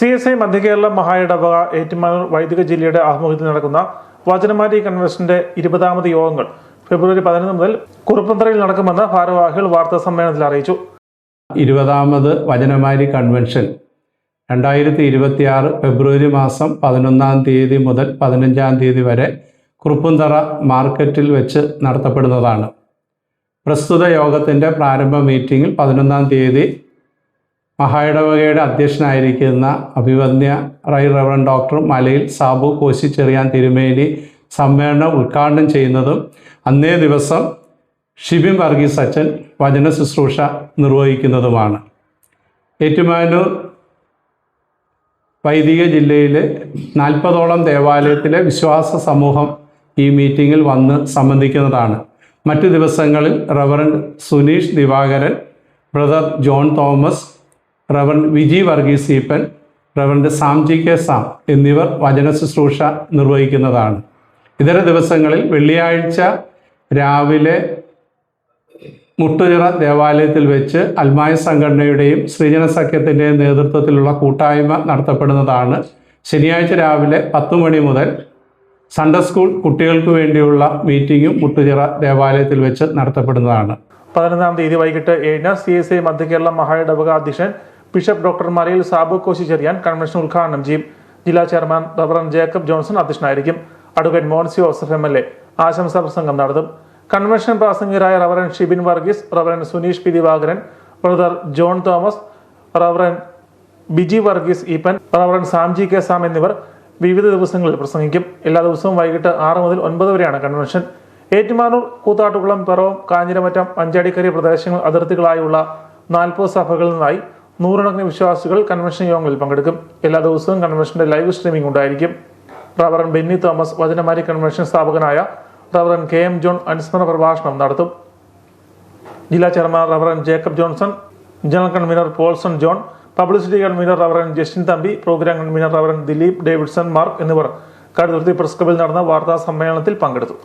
CSI Madhya Kerala മഹായിടവക Ettumanoor വൈദിക ജില്ലയുടെ ആഭിമുഖ്യത്തിൽ നടക്കുന്ന വചനമാരി കൺവെൻഷന്റെ 20ാമത് യോഗങ്ങൾ ഫെബ്രുവരി 11 മുതൽ കുറുപ്പന്തറയിൽ നടക്കുമെന്ന് ഭാരവാഹികൾ വാർത്താ സമ്മേളനത്തിൽ അറിയിച്ചു. 20ാമത് വചനമാരി കൺവെൻഷൻ 2026 ഫെബ്രുവരി മാസം 11-ാം തീയതി മുതൽ 15-ാം തീയതി വരെ കുറുപ്പന്തറ മാർക്കറ്റിൽ വെച്ച് നടത്തപ്പെടുന്നതാണ്. പ്രസ്തുത യോഗത്തിൻ്റെ പ്രാരംഭ മീറ്റിംഗിൽ 11-ാം തീയതി മഹായിടവകയുടെ അധ്യക്ഷനായിരിക്കുന്ന അഭിവന്യ റവറൻ ഡോക്ടർ മലയിൽ സാബു കോശിച്ചെറിയാൻ തിരുമേനി സമ്മേളനം ഉദ്ഘാടനം ചെയ്യുന്നതും അന്നേ ദിവസം ഷിബിൻ വർഗീസ് അച്ഛൻ വചന ശുശ്രൂഷ നിർവഹിക്കുന്നതുമാണ്. ഏറ്റുമാനൂർ വൈദിക ജില്ലയിലെ 40ഓളം ദേവാലയത്തിലെ വിശ്വാസ സമൂഹം ഈ മീറ്റിങ്ങിൽ വന്ന് സംബന്ധിക്കുന്നതാണ്. മറ്റു ദിവസങ്ങളിൽ reverend Suneesh Divakaran, brother John Thomas, reverend Viji Varghese Eappen, reverend Samji K Sam എന്നിവർ വചന ശുശ്രൂഷ നിർവഹിക്കുന്നതാണ്. ഇതര ദിവസങ്ങളിൽ വെള്ളിയാഴ്ച രാവിലെ മുട്ടുചിറ ദേവാലയത്തിൽ വെച്ച് അൽമായ സംഘടനയുടെയും ശ്രീജന സഖ്യത്തിൻ്റെയും നേതൃത്വത്തിലുള്ള കൂട്ടായ്മ നടത്തപ്പെടുന്നതാണ്. ശനിയാഴ്ച രാവിലെ 10 മണി മുതൽ സൺഡേ സ്കൂൾ കുട്ടികൾക്ക് വേണ്ടിയുള്ള മീറ്റിങ്ങും മുട്ടുചിറ ദേവാലയത്തിൽ വെച്ച് നടത്തപ്പെടുന്നതാണ്. 11-ാം തീയതി വൈകിട്ട് 7-ന് CSI മധ്യകേരള മഹായിടവക അധ്യക്ഷൻ ബിഷപ്പ് ഡോക്ടർ മലയിൽ സാബു കോശിച്ചെറിയാൻ കൺവെൻഷൻ ഉദ്ഘാടനം ചെയ്യും. ജില്ലാ ചെയർമാൻ റവറൻ ജേക്കബ് ജോൺസൺ അധ്യക്ഷനായിരിക്കും. അഡ്വക്കേറ്റ് മോൻസി ജോസഫ് MLA ആശംസാ പ്രസംഗം നടത്തും. കൺവെൻഷൻ പ്രാസംഗികരായ reverend Shibin Varghese, reverend Suneesh P Divakaran, brother John Thomas, reverend Biji Varghese Eappen, reverend Samji K Sam എന്നിവർ വിവിധ ദിവസങ്ങളിൽ പ്രസംഗിക്കും. എല്ലാ ദിവസവും വൈകിട്ട് 6 മുതൽ 9 വരെയാണ് കൺവെൻഷൻ. ഏറ്റുമാനൂർ, കൂത്താട്ടുകുളം, പിറവം, കാഞ്ഞിരമറ്റം, അഞ്ചാടിക്കരി പ്രദേശങ്ങൾ അതിർത്തികളായുള്ള 40 സഭകളിൽ നിന്നായി 100കണക്കിന് വിശ്വാസികൾ കൺവെൻഷൻ യോഗങ്ങളിൽ പങ്കെടുക്കും. എല്ലാ ദിവസവും കൺവെൻഷന്റെ ലൈവ് സ്ട്രീമിംഗ് ഉണ്ടായിരിക്കും. റവറൻ ബെന്നി തോമസ്, വചനമാരി കൺവെൻഷൻ സ്ഥാപകനായ റവറൻ KM ജോൺ അനുസ്മരണ പ്രഭാഷണം നടത്തും. ജില്ലാ chairman reverend Jacob Johnson, general convener Paulson John, publicity convener reverend Justin Thampi, programme convener reverend Dileep Davidson Mark എന്നിവർ കടുത്തുരുത്തി പ്രസ് ക്ലബിൽ നടന്ന വാർത്താ സമ്മേളനത്തിൽ പങ്കെടുത്തു.